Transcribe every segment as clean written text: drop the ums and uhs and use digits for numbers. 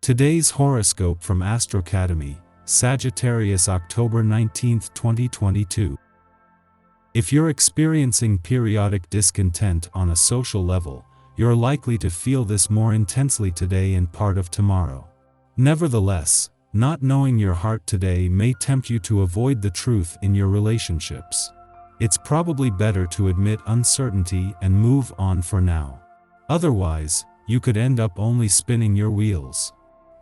Today's horoscope from Astrocademy, Sagittarius, October 19, 2022. If you're experiencing periodic discontent on a social level, you're likely to feel this more intensely today and part of tomorrow. Nevertheless, not knowing your heart today may tempt you to avoid the truth in your relationships. It's probably better to admit uncertainty and move on for now. Otherwise, you could end up only spinning your wheels.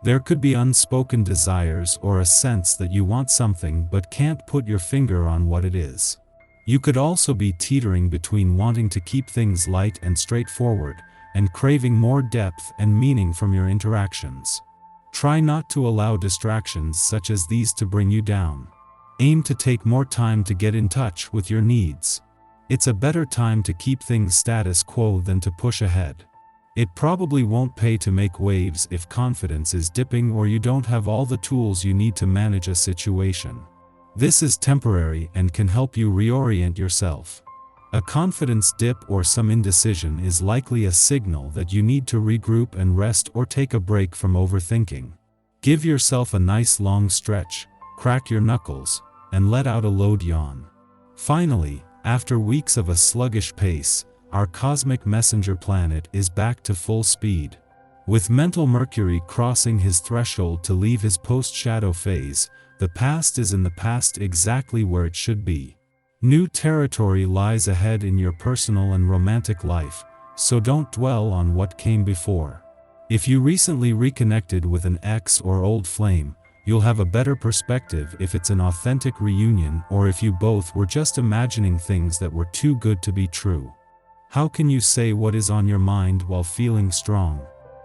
There could be unspoken desires or a sense that you want something but can't put your finger on what it is. You could also be teetering between wanting to keep things light and straightforward, and craving more depth and meaning from your interactions. Try not to allow distractions such as these to bring you down. Aim to take more time to get in touch with your needs. It's a better time to keep things status quo than to push ahead. It probably won't pay to make waves if confidence is dipping or you don't have all the tools you need to manage a situation. This is temporary and can help you reorient yourself. A confidence dip or some indecision is likely a signal that you need to regroup and rest or take a break from overthinking. Give yourself a nice long stretch, crack your knuckles, and let out a loud yawn. Finally, after weeks of a sluggish pace, our cosmic messenger planet is back to full speed. With mental Mercury crossing his threshold to leave his post-shadow phase, the past is in the past exactly where it should be. New territory lies ahead in your personal and romantic life, so don't dwell on what came before. If you recently reconnected with an ex or old flame, you'll have a better perspective if it's an authentic reunion or if you both were just imagining things that were too good to be true. How can you say what is on your mind while feeling strong?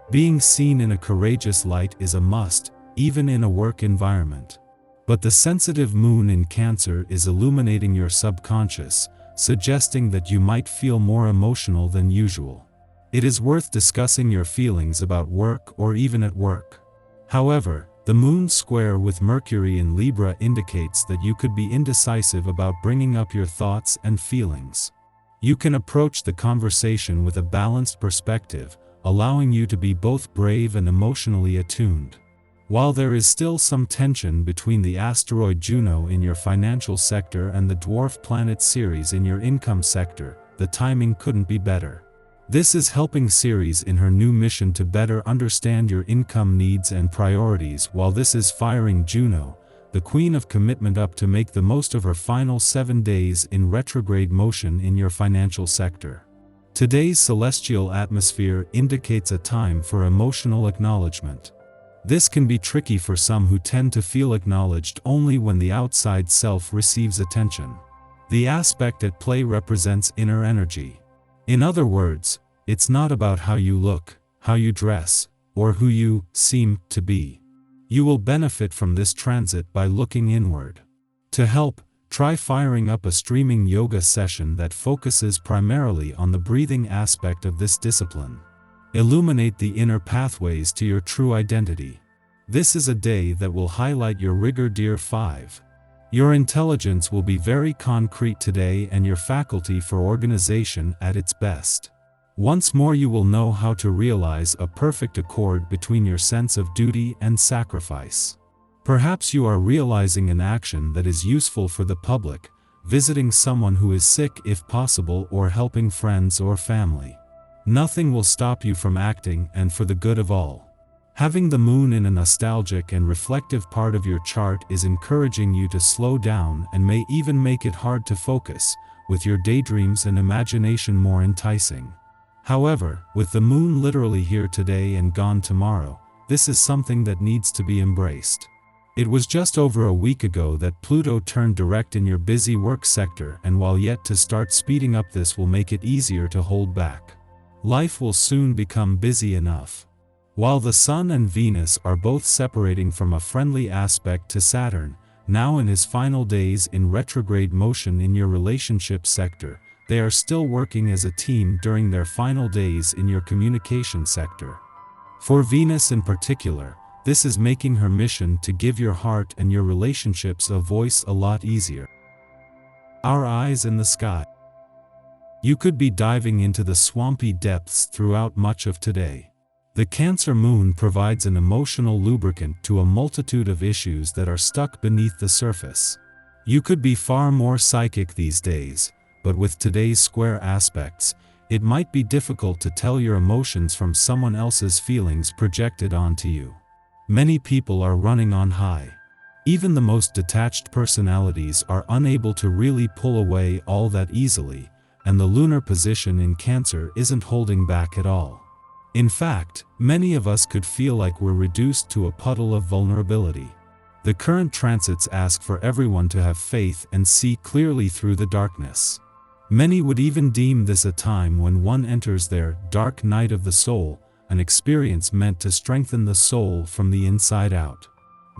Being seen in a courageous light is a must, even in a work environment. But the sensitive moon in Cancer is illuminating your subconscious, suggesting that you might feel more emotional than usual. It is worth discussing your feelings about work or even at work. However, the moon square with Mercury in Libra indicates that you could be indecisive about bringing up your thoughts and feelings. You can approach the conversation with a balanced perspective, allowing you to be both brave and emotionally attuned. While there is still some tension between the asteroid Juno in your financial sector and the dwarf planet Ceres in your income sector, the timing couldn't be better. This is helping Ceres in her new mission to better understand your income needs and priorities, while this is firing Juno, the queen of commitment, up to make the most of her final 7 days in retrograde motion in your financial sector. Today's celestial atmosphere indicates a time for emotional acknowledgement. This can be tricky for some who tend to feel acknowledged only when the outside self receives attention. The aspect at play represents inner energy. In other words, it's not about how you look, how you dress, or who you seem to be. You will benefit from this transit by looking inward. To help, try firing up a streaming yoga session that focuses primarily on the breathing aspect of this discipline. Illuminate the inner pathways to your true identity. This is a day that will highlight your rigor, dear 5. Your intelligence will be very concrete today and your faculty for organization at its best. Once more, you will know how to realize a perfect accord between your sense of duty and sacrifice. Perhaps you are realizing an action that is useful for the public, visiting someone who is sick if possible, or helping friends or family. Nothing will stop you from acting, and for the good of all. Having the moon in a nostalgic and reflective part of your chart is encouraging you to slow down and may even make it hard to focus, with your daydreams and imagination more enticing. However, with the moon literally here today and gone tomorrow, this is something that needs to be embraced. It was just over a week ago that Pluto turned direct in your busy work sector, and while yet to start speeding up, this will make it easier to hold back. Life will soon become busy enough. While the Sun and Venus are both separating from a friendly aspect to Saturn, now in his final days in retrograde motion in your relationship sector, they are still working as a team during their final days in your communication sector. For Venus in particular, this is making her mission to give your heart and your relationships a voice a lot easier. Our eyes in the sky. You could be diving into the swampy depths throughout much of today. The Cancer moon provides an emotional lubricant to a multitude of issues that are stuck beneath the surface. You could be far more psychic these days, but with today's square aspects, it might be difficult to tell your emotions from someone else's feelings projected onto you. Many people are running on high. Even the most detached personalities are unable to really pull away all that easily, and the lunar position in Cancer isn't holding back at all. In fact, many of us could feel like we're reduced to a puddle of vulnerability. The current transits ask for everyone to have faith and see clearly through the darkness. Many would even deem this a time when one enters their dark night of the soul, an experience meant to strengthen the soul from the inside out.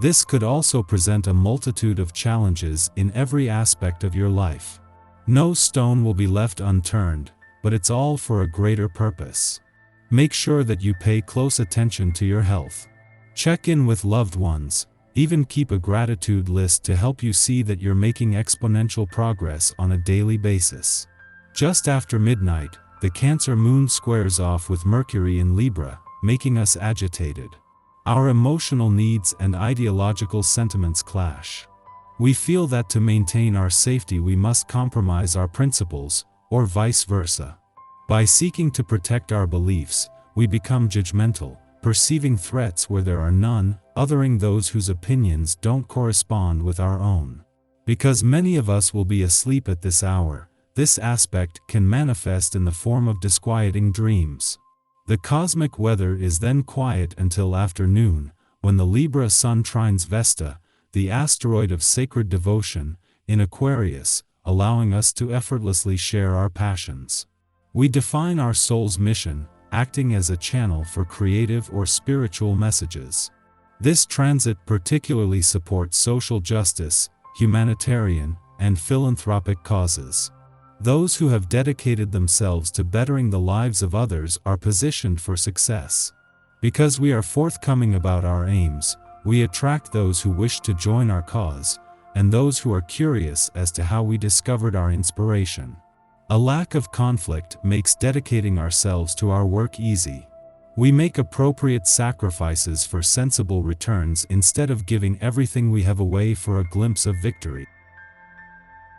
This could also present a multitude of challenges in every aspect of your life. No stone will be left unturned, but it's all for a greater purpose. Make sure that you pay close attention to your health. Check in with loved ones. Even keep a gratitude list to help you see that you're making exponential progress on a daily basis. Just after midnight, the Cancer moon squares off with Mercury in Libra, making us agitated. Our emotional needs and ideological sentiments clash. We feel that to maintain our safety we must compromise our principles, or vice versa. By seeking to protect our beliefs, we become judgmental, perceiving threats where there are none, othering those whose opinions don't correspond with our own. Because many of us will be asleep at this hour, this aspect can manifest in the form of disquieting dreams. The cosmic weather is then quiet until afternoon, when the Libra Sun trines Vesta, the asteroid of sacred devotion, in Aquarius, allowing us to effortlessly share our passions. We define our soul's mission, acting as a channel for creative or spiritual messages. This transit particularly supports social justice, humanitarian, and philanthropic causes. Those who have dedicated themselves to bettering the lives of others are positioned for success. Because we are forthcoming about our aims, we attract those who wish to join our cause, and those who are curious as to how we discovered our inspiration. A lack of conflict makes dedicating ourselves to our work easy. We make appropriate sacrifices for sensible returns instead of giving everything we have away for a glimpse of victory.